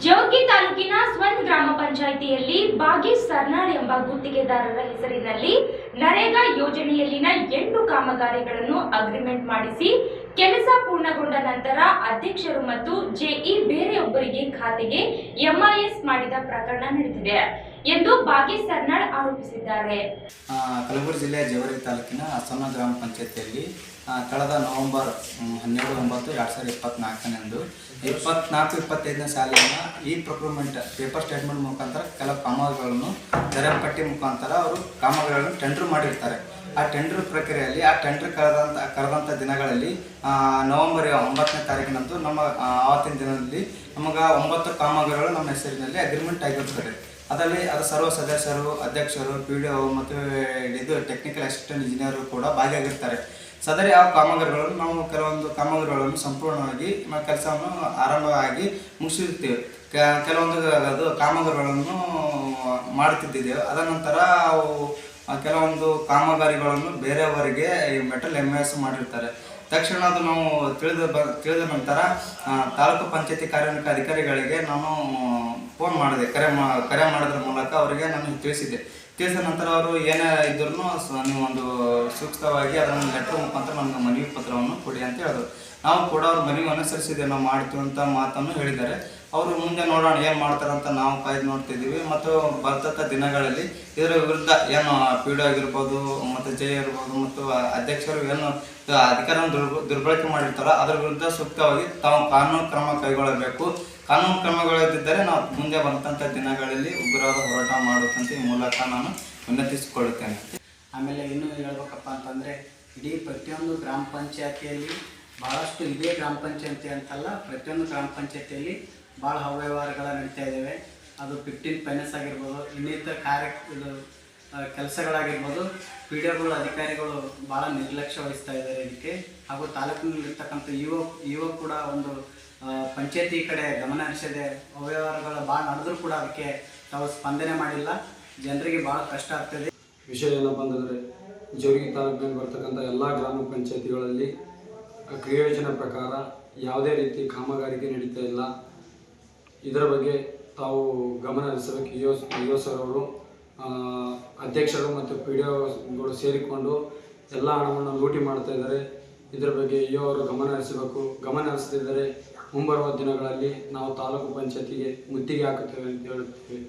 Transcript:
ಜೋಗಿ ತಾಲೂಕಿನ ಸ್ವನ್ ಗ್ರಾಮ ಪಂಚಾಯಿತಿಯಲ್ಲಿ ಬಾಗಿ ಸರ್ನಾಳ್ ಎಂಬ ಗುತ್ತಿಗೆದಾರರ ಹೆಸರಿನಲ್ಲಿ ನರೇಗಾ ಯೋಜನೆಯಲ್ಲಿನ 8 ಕಾಮಗಾರಿಗಳನ್ನು ಅಗ್ರಿಮೆಂಟ್ ಮಾಡಿಸಿ ಕೆಲಸ ಪೂರ್ಣಗೊಂಡ ನಂತರ ಅಧ್ಯಕ್ಷರು ಮತ್ತು ಜೆಇ ಬೇರೆಯೊಬ್ಬರಿಗೆ ಖಾತೆಗೆ ಎಂಐಎಸ್ ಮಾಡಿದ ಪ್ರಕರಣ ನಡೆದಿದೆ ಎಂದು ಬಾಗಿ ಸರ್ನಾಳ್ ಆರೋಪಿಸಿದ್ದಾರೆ. ಕಲಬುರಗಿ ಜಿಲ್ಲೆಯ ಜೇವರ್ಗಿ ತಾಲೂಕಿನ ಸ್ವನ್ ಗ್ರಾಮ ಪಂಚಾಯಿತಿಯಲ್ಲಿ ಕಳೆದ ನವೆಂಬರ್ 12/9/2024 24-25ನೇ ಸಾಲಿನ ಈ ಪ್ರೊಕ್ಯೂರ್ಮೆಂಟ್ ಪೇಪರ್ ಸ್ಟೇಟ್ಮೆಂಟ್ ಮುಖಾಂತರ ಕೆಲವು ಕಾಮಗಾರಿಗಳನ್ನು ದರಪಟ್ಟಿ ಮುಖಾಂತರ ಅವರು ಕಾಮಗಾರಿಗಳನ್ನು ಟೆಂಡರ್ ಮಾಡಿರ್ತಾರೆ. ಆ ಟೆಂಡರ್ ಪ್ರಕ್ರಿಯೆಯಲ್ಲಿ ಆ ಟೆಂಡರ್ ಕರೆದಂಥ ದಿನಗಳಲ್ಲಿ ನವೆಂಬರ್ 9ನೇ ತಾರೀಕಿನಂದು ನಮ್ಮ ಆವತ್ತಿನ ದಿನದಲ್ಲಿ ನಮಗೆ 9 ಕಾಮಗಾರಿಗಳು ನಮ್ಮ ಹೆಸರಿನಲ್ಲಿ ಅಗ್ರಿಮೆಂಟ್ ಆಗಿರುತ್ತದೆ. ಅದರಲ್ಲಿ ಸರ್ವ ಸದಸ್ಯರು, ಅಧ್ಯಕ್ಷರು, PDO ಮತ್ತು ಟೆಕ್ನಿಕಲ್ ಅಸಿಸ್ಟೆಂಟ್ ಇಂಜಿನಿಯರು ಕೂಡ ಭಾಗಿಯಾಗಿರ್ತಾರೆ. ಸದರಿ ಆ ಕಾಮಗಾರಿಗಳನ್ನು ನಾವು ಕೆಲವೊಂದು ಕಾಮಗಾರಿಗಳನ್ನು ಸಂಪೂರ್ಣವಾಗಿ ಕೆಲಸವನ್ನು ಆರಂಭವಾಗಿ ಮುಗಿಸಿರ್ತೀವಿ. ಕೆಲವೊಂದು ಕಾಮಗಾರಿಗಳನ್ನು ಮಾಡುತ್ತಿದ್ದೇವೆ. ಅದ ನಂತರ ಕೆಲವೊಂದು ಕಾಮಗಾರಿಗಳನ್ನು ಬೇರೆಯವರಿಗೆ ಮೆಟಲ್ MIS ಮಾಡಿರ್ತಾರೆ. ತಕ್ಷಣ ಅದು ನಾವು ತಿಳಿದ ನಂತರ ತಾಲೂಕು ಪಂಚಾಯತಿ ಕಾರ್ಯನಿರ್ವಾಹಕ ಅಧಿಕಾರಿಗಳಿಗೆ ನಾನು ಫೋನ್ ಮಾಡಿದೆ. ಕರೆ ಮಾಡೋದ್ರ ಮೂಲಕ ಅವರಿಗೆ ನಾನು ತಿಳಿಸಿದ ನಂತರ ಅವರು ಏನೇ ಇದ್ರೂ ನೀವು ಒಂದು ಸೂಕ್ತವಾಗಿ ಅದನ್ನು ಲೆಟರ್ ಮುಖಾಂತರ ನಮಗೆ ಮನವಿ ಪತ್ರವನ್ನು ಕೊಡಿ ಅಂತ ಹೇಳಿದ್ರು. ನಾವು ಕೂಡ ಅವ್ರ ಮನವಿ ಅನುಸರಿಸಿದೆ, ನಾವು ಮಾಡ್ತೀವಿ ಅಂತ ಮಾತನ್ನು ಹೇಳಿದ್ದಾರೆ. ಅವರು ಮುಂದೆ ನೋಡೋಣ ಏನು ಮಾಡ್ತಾರಂತ ನಾವು ಕಾಯ್ದು ನೋಡ್ತಿದ್ದೀವಿ. ಮತ್ತು ಬರ್ತಕ್ಕ ದಿನಗಳಲ್ಲಿ ಇದರ ವಿರುದ್ಧ ಏನು PDO ಆಗಿರ್ಬೋದು ಮತ್ತು ಜೆ ಇರ್ಬೋದು ಮತ್ತು ಅಧ್ಯಕ್ಷರು ಏನು ಅಧಿಕಾರವನ್ನು ದುರ್ಬಳಕೆ ಮಾಡಿರ್ತಾರೋ ಅದರ ವಿರುದ್ಧ ಸೂಕ್ತವಾಗಿ ತಾವು ಕಾನೂನು ಕ್ರಮ ಕೈಗೊಳ್ಳಬೇಕು. ಕಾನೂನು ಕ್ರಮಗಳಿದ್ದರೆ ನಾವು ಮುಂದೆ ಬರ್ತಂಥ ದಿನಗಳಲ್ಲಿ ಉಗ್ರವಾದ ಹೋರಾಟ ಮಾಡುತ್ತಂತ ಈ ಮೂಲಕ ನಾನು ವಿನಂತಿಸಿಕೊಳ್ಳುತ್ತೇನೆ. ಆಮೇಲೆ ಇನ್ನೂ ಹೇಳ್ಬೇಕಪ್ಪ ಅಂತಂದರೆ ಇಡೀ ಪ್ರತಿಯೊಂದು ಗ್ರಾಮ ಪಂಚಾಯತಿಯಲ್ಲಿ ಭಾಳಷ್ಟು ಇದೇ ಗ್ರಾಮ ಪಂಚಾಯತಿ ಅಂತಲ್ಲ, ಪ್ರತಿಯೊಂದು ಗ್ರಾಮ ಪಂಚಾಯತಿಯಲ್ಲಿ ಭಾಳ ಅವ್ಯವಹಾರಗಳು ನಡೀತಾ ಇದ್ದಾವೆ. ಅದು 15 ಫೈನಾನ್ಸ್ ಆಗಿರ್ಬೋದು, ಇನ್ನಿತರ ಕೆಲಸಗಳಾಗಿರ್ಬೋದು. PDOಗಳು, ಅಧಿಕಾರಿಗಳು ಭಾಳ ನಿರ್ಲಕ್ಷ್ಯ ವಹಿಸ್ತಾ ಇದ್ದಾರೆ ಇದಕ್ಕೆ. ಹಾಗೂ ತಾಲೂಕಿನಲ್ಲಿರ್ತಕ್ಕಂಥ ಯುವ ಕೂಡ ಒಂದು ಪಂಚಾಯತಿ ಕಡೆ ಗಮನ ಹರಿಸದೆ ಅವ್ಯವಹಾರಗಳು ಭಾಳ ನಡೆದರೂ ಕೂಡ ಅದಕ್ಕೆ ತಾವು ಸ್ಪಂದನೆ ಮಾಡಿಲ್ಲ. ಜನರಿಗೆ ಭಾಳ ಕಷ್ಟ ಆಗ್ತದೆ. ವಿಷಯ ಏನಪ್ಪ ಅಂತಂದರೆ ಜೇವರ್ಗಿ ತಾಲೂಕಿನಲ್ಲಿ ಬರ್ತಕ್ಕಂಥ ಎಲ್ಲ ಗ್ರಾಮ ಪಂಚಾಯತಿಗಳಲ್ಲಿ ಕ್ರಿಯೋಜನೆ ಪ್ರಕಾರ ಯಾವುದೇ ರೀತಿ ಕಾಮಗಾರಿಕೆ ನಡೀತಾ ಇಲ್ಲ. ಇದರ ಬಗ್ಗೆ ತಾವು ಗಮನ ಹರಿಸಬೇಕು. ಇಒ ಸರ್ ಅವರು, ಅಧ್ಯಕ್ಷರು ಮತ್ತು PDOಗಳು ಸೇರಿಕೊಂಡು ಎಲ್ಲ ಹಣವನ್ನು ಲೂಟಿ ಮಾಡ್ತಾ ಇದ್ದಾರೆ. ಇದರ ಬಗ್ಗೆ ಇಒ ಅವರು ಗಮನ ಹರಿಸಬೇಕು. ಗಮನ ಹರಿಸದಿದ್ದರೆ ಮುಂಬರುವ ದಿನಗಳಲ್ಲಿ ನಾವು ತಾಲೂಕು ಪಂಚಾಯತಿಗೆ ಮುತ್ತಿಗೆ ಹಾಕುತ್ತೇವೆ ಅಂತ ಹೇಳುತ್ತೇವೆ.